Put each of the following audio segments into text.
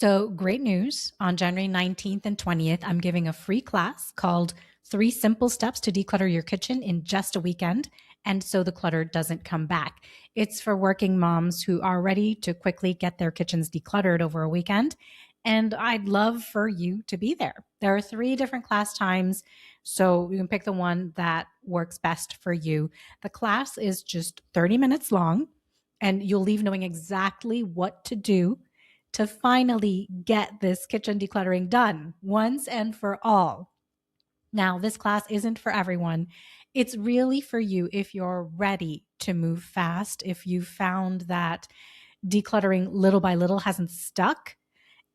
So, great news. On January 19th and 20th, I'm giving a free class called Three Simple Steps to Declutter Your Kitchen in Just a Weekend. And so the clutter doesn't come back. It's for working moms who are ready to quickly get their kitchens decluttered over a weekend. And I'd love for you to be there. There are three different class times, so you can pick the one that works best for you. The class is just 30 minutes long, and you'll leave knowing exactly what to do to finally get this kitchen decluttering done once and for all. Now, this class isn't for everyone. It's really for you if you're ready to move fast, if you found that decluttering little by little hasn't stuck,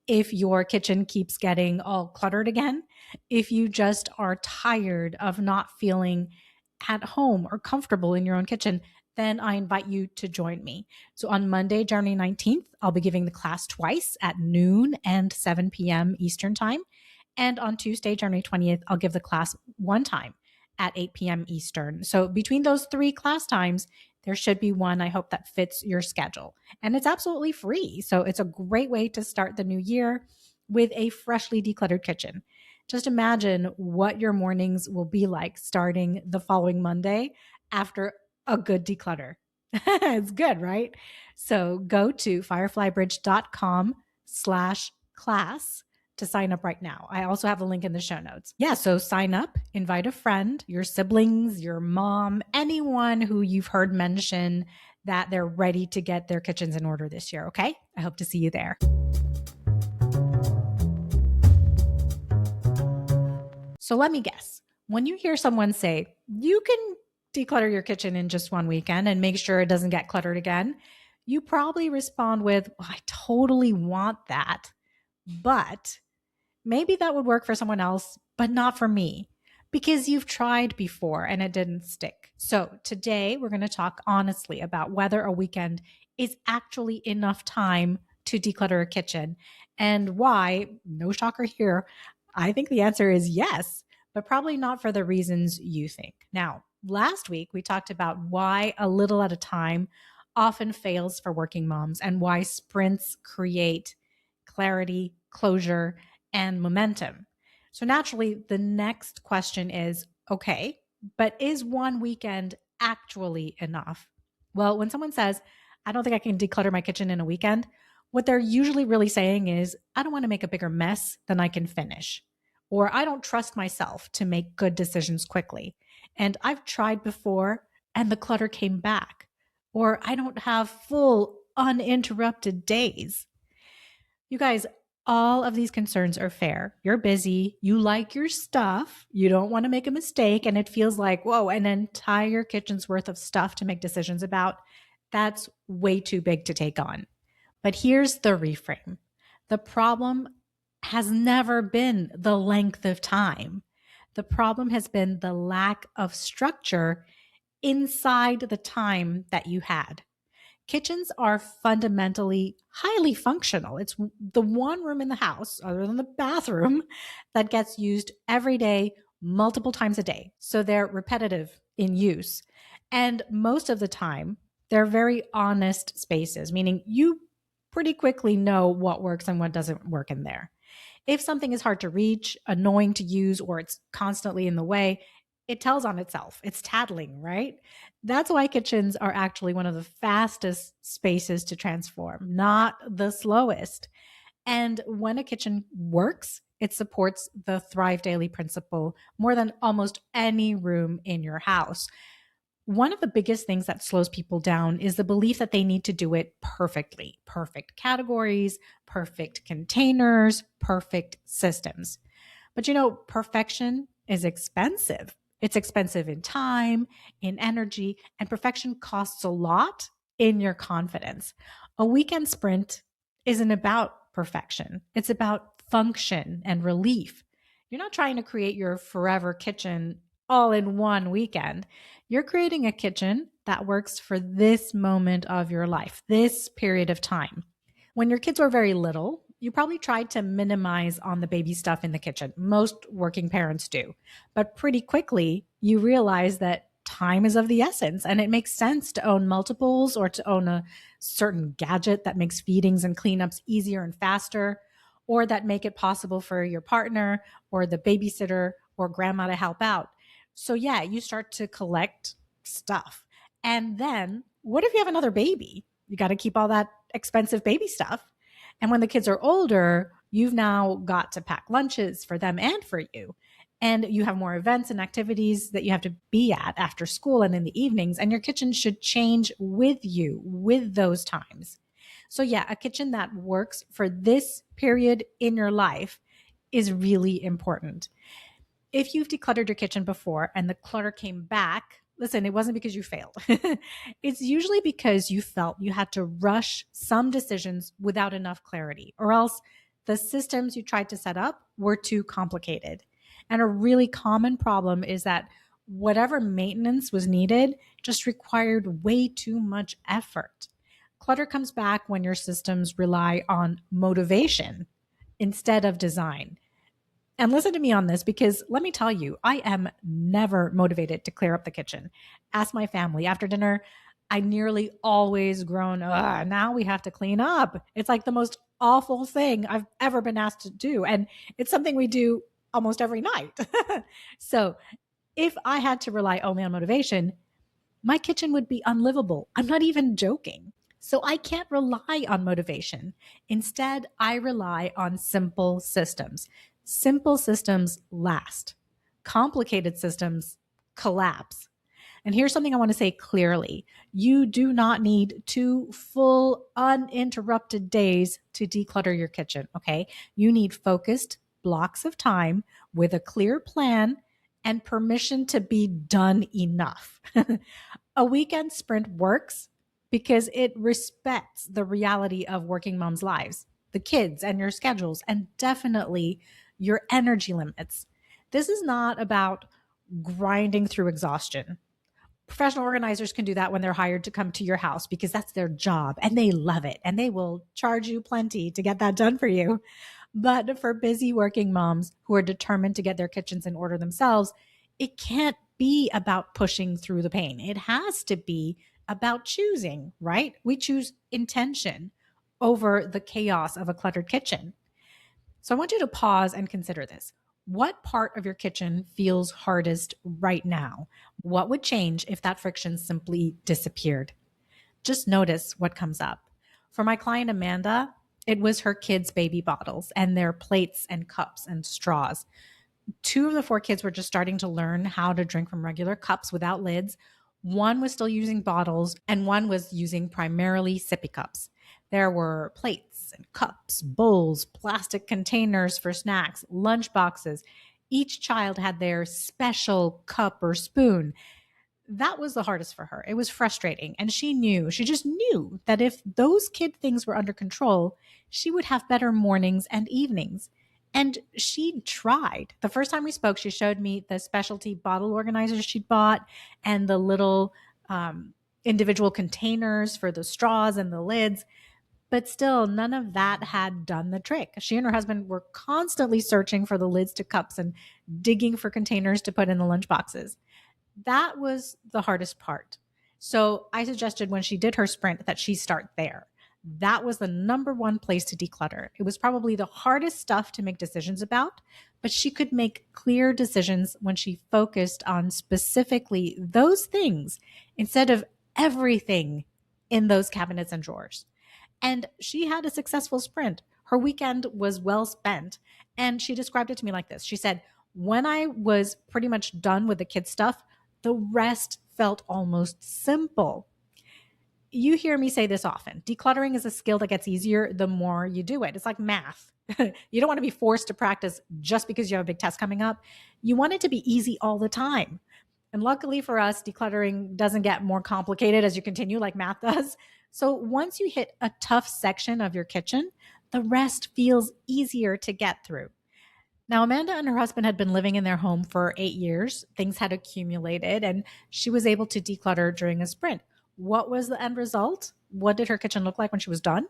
if your kitchen keeps getting all cluttered again, if you just are tired of not feeling at home or comfortable in your own kitchen, then I invite you to join me. So on Monday, January 19th, I'll be giving the class twice at noon and 7 p.m. Eastern Time. And on Tuesday, January 20th, I'll give the class one time at 8 p.m. Eastern. So between those three class times, there should be one, I hope, that fits your schedule. And it's absolutely free. So it's a great way to start the new year with a freshly decluttered kitchen. Just imagine what your mornings will be like starting the following Monday after a good declutter. It's good, right? So go to fireflybridge.com/class to sign up right now. I also have a link in the show notes. Yeah, so sign up, invite a friend, your siblings, your mom, anyone who you've heard mention that they're ready to get their kitchens in order this year, okay? I hope to see you there. So let me guess. When you hear someone say, you can declutter your kitchen in just one weekend and make sure it doesn't get cluttered again, you probably respond with, well, I totally want that, but maybe that would work for someone else, but not for me because you've tried before and it didn't stick. So today we're going to talk honestly about whether a weekend is actually enough time to declutter a kitchen and why, no shocker here, I think the answer is yes, but probably not for the reasons you think. Now, last week we talked about why a little at a time often fails for working moms and why sprints create clarity, closure, and momentum. So naturally, the next question is, okay, but is one weekend actually enough? Well, when someone says, I don't think I can declutter my kitchen in a weekend, what they're usually really saying is, I don't want to make a bigger mess than I can finish. Or I don't trust myself to make good decisions quickly. And I've tried before and the clutter came back. Or I don't have full, uninterrupted days. You guys, all of these concerns are fair. You're busy. You like your stuff. You don't want to make a mistake. And it feels like, whoa, an entire kitchen's worth of stuff to make decisions about. That's way too big to take on. But here's the reframe. The problem has never been the length of time. The problem has been the lack of structure inside the time that you had. Kitchens are fundamentally highly functional. It's the one room in the house, other than the bathroom, that gets used every day, multiple times a day. So they're repetitive in use. And most of the time, they're very honest spaces, meaning you pretty quickly know what works and what doesn't work in there. If something is hard to reach, annoying to use, or it's constantly in the way, it tells on itself. It's tattling, right? That's why kitchens are actually one of the fastest spaces to transform, not the slowest. And when a kitchen works, it supports the Thrive Daily principle more than almost any room in your house. One of the biggest things that slows people down is the belief that they need to do it perfectly. Perfect categories, perfect containers, perfect systems. But perfection is expensive. It's expensive in time, in energy, and perfection costs a lot in your confidence. A weekend sprint isn't about perfection. It's about function and relief. You're not trying to create your forever kitchen all in one weekend. You're creating a kitchen that works for this moment of your life, this period of time. When your kids were very little, you probably tried to minimize on the baby stuff in the kitchen. Most working parents do. But pretty quickly, you realize that time is of the essence and it makes sense to own multiples or to own a certain gadget that makes feedings and cleanups easier and faster. or that make it possible for your partner or the babysitter or grandma to help out. So, yeah, you start to collect stuff. And then what if you have another baby? You got to keep all that expensive baby stuff. And when the kids are older, you've now got to pack lunches for them and for you. And you have more events and activities that you have to be at after school and in the evenings. And your kitchen should change with you with those times. So, yeah, a kitchen that works for this period in your life is really important. If you've decluttered your kitchen before and the clutter came back, listen, it wasn't because you failed. It's usually because you felt you had to rush some decisions without enough clarity, or else the systems you tried to set up were too complicated. And a really common problem is that whatever maintenance was needed just required way too much effort. Clutter comes back when your systems rely on motivation instead of design. And listen to me on this, because let me tell you, I am never motivated to clear up the kitchen. Ask my family after dinner. I nearly always groan, now we have to clean up. It's like the most awful thing I've ever been asked to do. And it's something we do almost every night. So if I had to rely only on motivation, my kitchen would be unlivable. I'm not even joking. So I can't rely on motivation. Instead, I rely on simple systems. Simple systems last. Complicated systems collapse. And here's something I want to say clearly. You do not need 2 full, uninterrupted days to declutter your kitchen, okay? You need focused blocks of time with a clear plan and permission to be done enough. A weekend sprint works because it respects the reality of working moms' lives, the kids and your schedules, and definitely your energy limits. This is not about grinding through exhaustion. Professional organizers can do that when they're hired to come to your house because that's their job and they love it and they will charge you plenty to get that done for you. But for busy working moms who are determined to get their kitchens in order themselves, it can't be about pushing through the pain. It has to be about choosing, right? We choose intention over the chaos of a cluttered kitchen. So I want you to pause and consider this. What part of your kitchen feels hardest right now? What would change if that friction simply disappeared? Just notice what comes up. For my client Amanda, it was her kids' baby bottles and their plates and cups and straws. 2 of the 4 kids were just starting to learn how to drink from regular cups without lids. One was still using bottles, and one was using primarily sippy cups. There were plates and cups, bowls, plastic containers for snacks, lunch boxes. Each child had their special cup or spoon. That was the hardest for her. It was frustrating. And she just knew that if those kid things were under control, she would have better mornings and evenings. And she tried. The first time we spoke, she showed me the specialty bottle organizers she'd bought and the little individual containers for the straws and the lids. But still, none of that had done the trick. She and her husband were constantly searching for the lids to cups and digging for containers to put in the lunch boxes. That was the hardest part. So I suggested when she did her sprint that she start there. That was the number one place to declutter. It was probably the hardest stuff to make decisions about, but she could make clear decisions when she focused on specifically those things instead of everything in those cabinets and drawers. And she had a successful sprint. Her weekend was well spent. And she described it to me like this. She said, when I was pretty much done with the kids' stuff, the rest felt almost simple. You hear me say this often. Decluttering is a skill that gets easier the more you do it. It's like math. You don't want to be forced to practice just because you have a big test coming up. You want it to be easy all the time. And luckily for us, decluttering doesn't get more complicated as you continue like math does. So once you hit a tough section of your kitchen, the rest feels easier to get through. Now, Amanda and her husband had been living in their home for 8 years. Things had accumulated, and she was able to declutter during a sprint. What was the end result? What did her kitchen look like when she was done?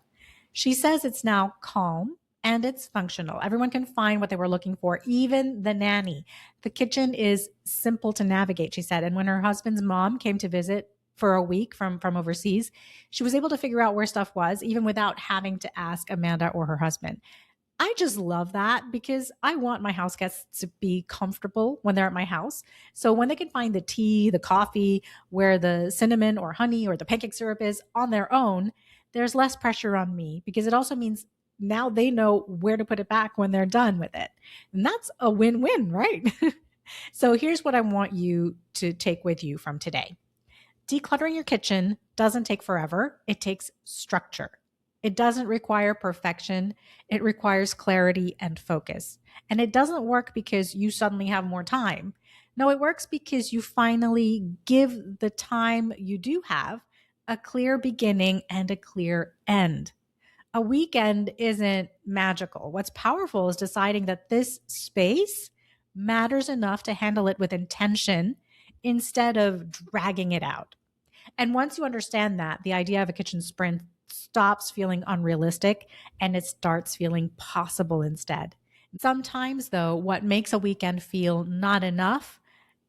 She says it's now calm and it's functional. Everyone can find what they were looking for, even the nanny. The kitchen is simple to navigate, she said. And when her husband's mom came to visit for a week from overseas, she was able to figure out where stuff was, even without having to ask Amanda or her husband. I just love that because I want my house guests to be comfortable when they're at my house. So when they can find the tea, the coffee, where the cinnamon or honey or the pancake syrup is on their own, there's less pressure on me because it also means now they know where to put it back when they're done with it. And that's a win win, right? So here's what I want you to take with you from today. Decluttering your kitchen doesn't take forever, it takes structure. It doesn't require perfection, it requires clarity and focus. And it doesn't work because you suddenly have more time. No, it works because you finally give the time you do have a clear beginning and a clear end. A weekend isn't magical. What's powerful is deciding that this space matters enough to handle it with intention instead of dragging it out. And once you understand that, the idea of a kitchen sprint stops feeling unrealistic and it starts feeling possible instead. Sometimes, though, what makes a weekend feel not enough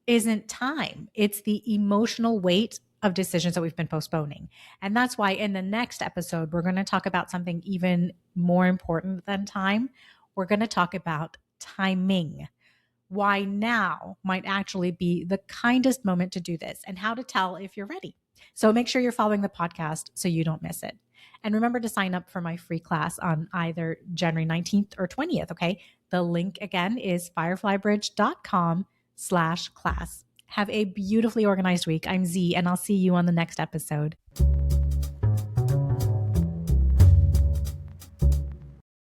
isn't time, it's the emotional weight of decisions that we've been postponing. And that's why in the next episode, we're going to talk about something even more important than time. We're going to talk about timing, why now might actually be the kindest moment to do this, and how to tell if you're ready. So make sure you're following the podcast so you don't miss it. And remember to sign up for my free class on either January 19th or 20th. Okay. The link again is fireflybridge.com/class. Have a beautifully organized week. I'm Z, and I'll see you on the next episode.